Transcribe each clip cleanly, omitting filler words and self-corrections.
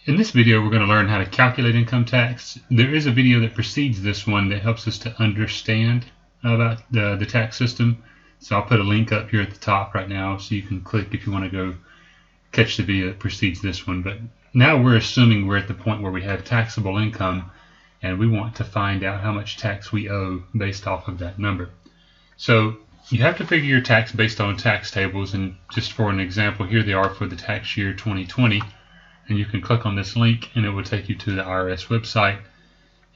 In this video, we're going to learn how to calculate income tax. There is a video that precedes this one that helps us to understand about the tax system. So I'll put a link up here at the top right now so you can click if you want to go catch the video that precedes this one. But now we're assuming we're at the point where we have taxable income and we want to find out how much tax we owe based off of that number. So you have to figure your tax based on tax tables, and just for an example, here they are for the tax year 2020. And you can click on this link and it will take you to the IRS website,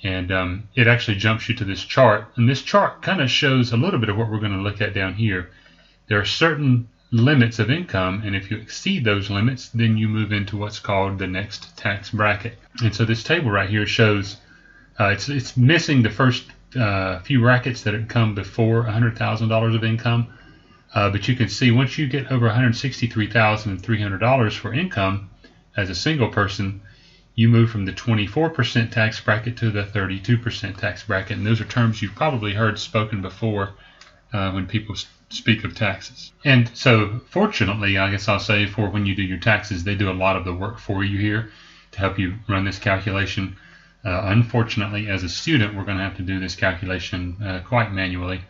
and it actually jumps you to this chart, and this chart kind of shows a little bit of what we're going to look at down here. There are certain limits of income, and if you exceed those limits, then you move into what's called the next tax bracket. And so this table right here shows it's missing the first few brackets that come before $100,000 of income, but you can see once you get over $163,300 for income as a single person, you move from the 24% tax bracket to the 32% tax bracket. And those are terms you've probably heard spoken before when people speak of taxes. And so fortunately, I guess I'll say, for when you do your taxes, they do a lot of the work for you here to help you run this calculation. Unfortunately, as a student, we're going to have to do this calculation quite manually,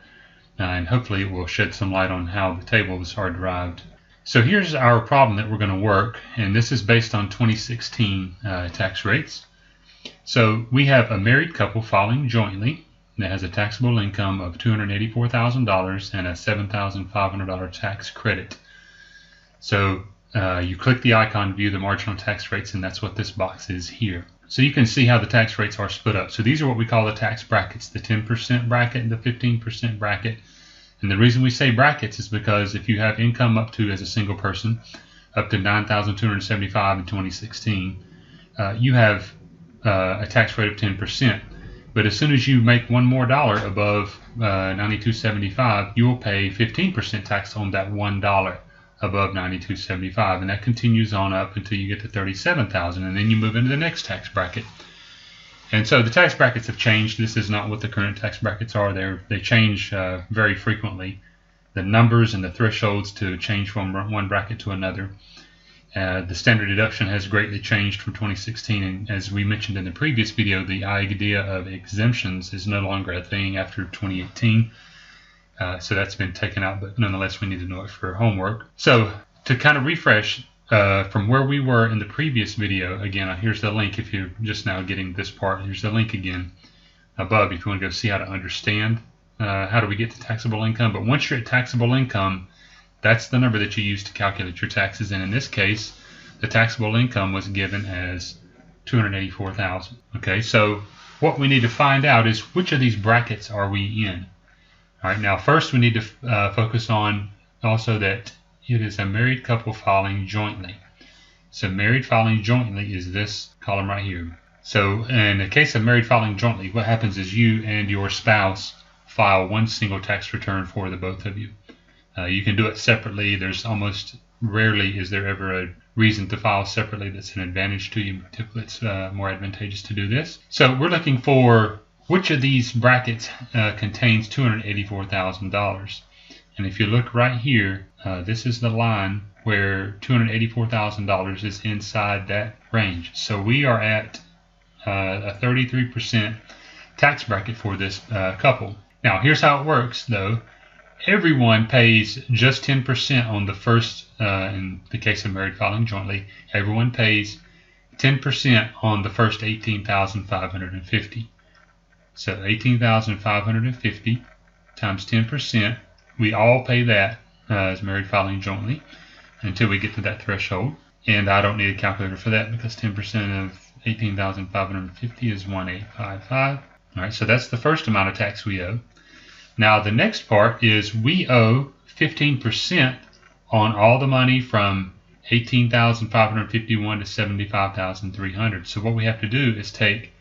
and hopefully it will shed some light on how the tables are derived. So here's our problem that we're going to work, and this is based on 2016 tax rates. So we have a married couple filing jointly that has a taxable income of $284,000 and a $7,500 tax credit. So you click the icon, view the marginal tax rates, and that's what this box is here. So you can see how the tax rates are split up. So these are what we call the tax brackets, the 10% bracket and the 15% bracket. And the reason we say brackets is because if you have income up to, as a single person, up to $9,275 in 2016, you have a tax rate of 10%. But as soon as you make one more dollar above $9,275, you will pay 15% tax on that $1 above $9,275, and that continues on up until you get to $37,000, and then you move into the next tax bracket. And so the tax brackets have changed. This is not what the current tax brackets are. They change very frequently. The numbers and the thresholds to change from one bracket to another. The standard deduction has greatly changed from 2016, and as we mentioned in the previous video, the idea of exemptions is no longer a thing after 2018. So that's been taken out, but nonetheless we need to know it for homework. So to kind of refresh, from where we were in the previous video, again, here's the link if you're just now getting this part. Here's the link again above if you want to go see how to understand how do we get to taxable income. But once you're at taxable income, that's the number that you use to calculate your taxes. And in this case, the taxable income was given as $284,000. Okay, so what we need to find out is which of these brackets are we in. All right, now first we need to focus on also that it is a married couple filing jointly. So married filing jointly is this column right here. So in the case of married filing jointly, what happens is you and your spouse file one single tax return for the both of you. You can do it separately. There's almost rarely is there ever a reason to file separately that's an advantage to you. Typically it's more advantageous to do this. So we're looking for which of these brackets contains $284,000. And if you look right here, this is the line where $284,000 is inside that range. So we are at a 33% tax bracket for this couple. Now here's how it works though. Everyone pays just 10% on the first, in the case of married filing jointly, everyone pays 10% on the first $18,550. So $18,550 times 10%. We all pay that as married filing jointly until we get to that threshold. And I don't need a calculator for that because 10% of $18,550 is $1,855. All right, so that's the first amount of tax we owe. Now the next part is we owe 15% on all the money from $18,551 to $75,300. So what we have to do is take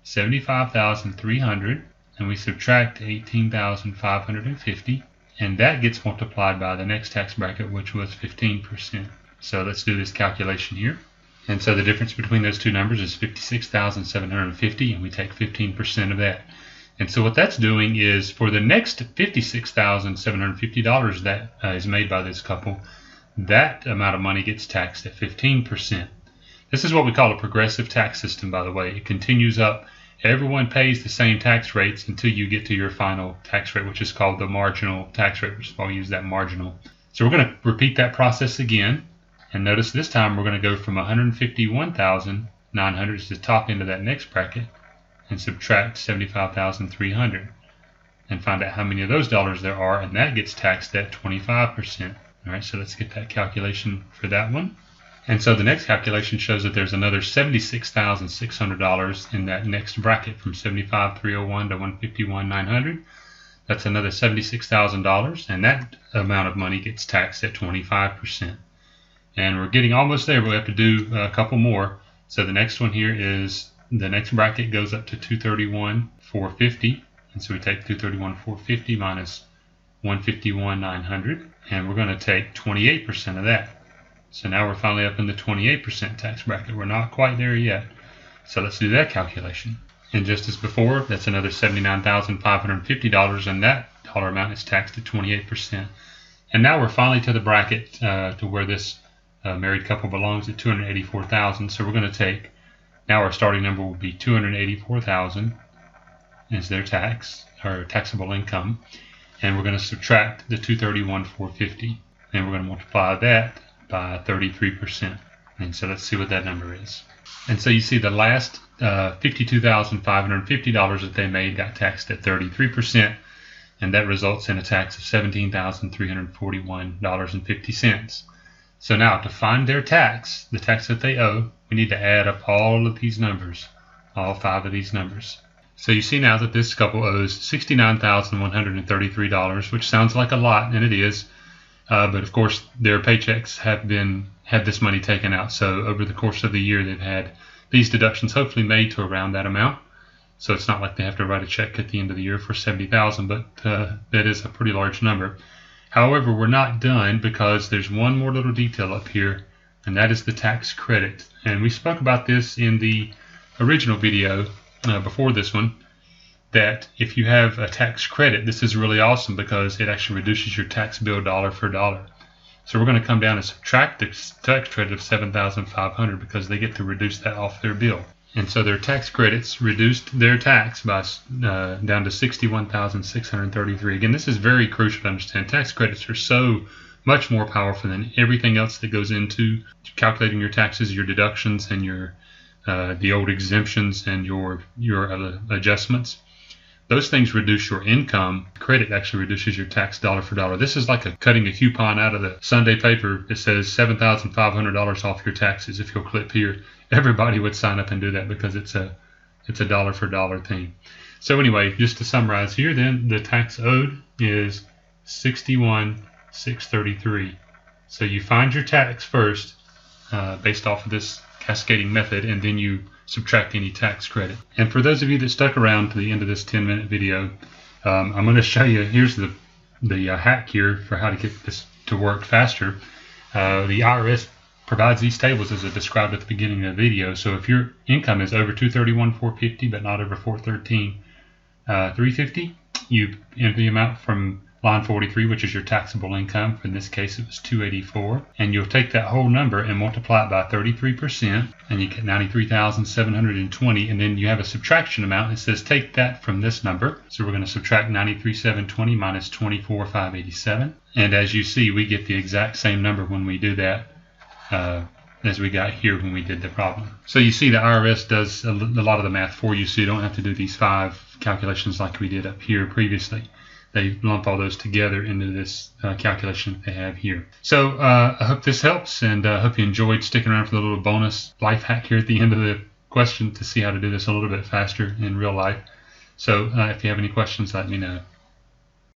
$75,300 and we subtract $18,550. And that gets multiplied by the next tax bracket, which was 15%. So let's do this calculation here. And so the difference between those two numbers is $56,750, and we take 15% of that. And so what that's doing is for the next $56,750 that is made by this couple, that amount of money gets taxed at 15%. This is what we call a progressive tax system, by the way. It continues up. Everyone pays the same tax rates until you get to your final tax rate, which is called the marginal tax rate, which is why we use that marginal. So we're going to repeat that process again. And notice this time we're going to go from 151,900 to the top end of that next bracket and subtract 75,300 and find out how many of those dollars there are, and that gets taxed at 25%. All right, so let's get that calculation for that one. And so the next calculation shows that there's another $76,600 in that next bracket from 75,301 to 151,900. That's another $76,000, and that amount of money gets taxed at 25%. And we're getting almost there, but we have to do a couple more. So the next one here is the next bracket goes up to 231,450, and so we take 231,450 minus 151,900, and we're going to take 28% of that. So now we're finally up in the 28% tax bracket. We're not quite there yet. So let's do that calculation. And just as before, that's another $79,550, and that dollar amount is taxed at 28%. And now we're finally to the bracket to where this married couple belongs at $284,000. So we're going to take, now our starting number will be $284,000 is their tax, or taxable income. And we're going to subtract the $231,450. And we're going to multiply that by 33%. And so let's see what that number is. And so you see the last $52,550 that they made got taxed at 33%, and that results in a tax of $17,341.50. So now to find their tax, the tax that they owe, we need to add up all of these numbers, all 5 of these numbers. So you see now that this couple owes $69,133, which sounds like a lot, and it is. But of course, their paychecks have had this money taken out. So over the course of the year, they've had these deductions hopefully made to around that amount. So it's not like they have to write a check at the end of the year for $70,000, but that is a pretty large number. However, we're not done, because there's one more little detail up here, and that is the tax credit. And we spoke about this in the original video before this one, that if you have a tax credit, this is really awesome because it actually reduces your tax bill dollar for dollar. So we're going to come down and subtract the tax credit of $7,500 because they get to reduce that off their bill. And so their tax credits reduced their tax by down to $61,633. Again, this is very crucial to understand. Tax credits are so much more powerful than everything else that goes into calculating your taxes, your deductions, and your the old exemptions and your adjustments. Those things reduce your income. Credit actually reduces your tax dollar for dollar. This is like cutting a coupon out of the Sunday paper that says $7,500 off your taxes. If you'll click here, everybody would sign up and do that because it's a dollar for dollar thing. So anyway, just to summarize here, then the tax owed is $61,633. So you find your tax first based off of this cascading method, and then you subtract any tax credit. And for those of you that stuck around to the end of this 10-minute video, I'm going to show you, here's the hack here for how to get this to work faster. The IRS provides these tables as I described at the beginning of the video. So if your income is over $231,450 but not over $413,350, you enter the amount from line 43, which is your taxable income. In this case, it was $284, and you'll take that whole number and multiply it by 33%, and you get $93,720. And then you have a subtraction amount that says take that from this number. So we're going to subtract $93,720 minus $24,587, and as you see, we get the exact same number when we do that as we got here when we did the problem. So you see the IRS does a lot of the math for you, so you don't have to do these 5 calculations like we did up here previously. They lump all those together into this calculation that they have here. So I hope this helps, and I hope you enjoyed sticking around for the little bonus life hack here at the end of the question to see how to do this a little bit faster in real life. So if you have any questions, let me know.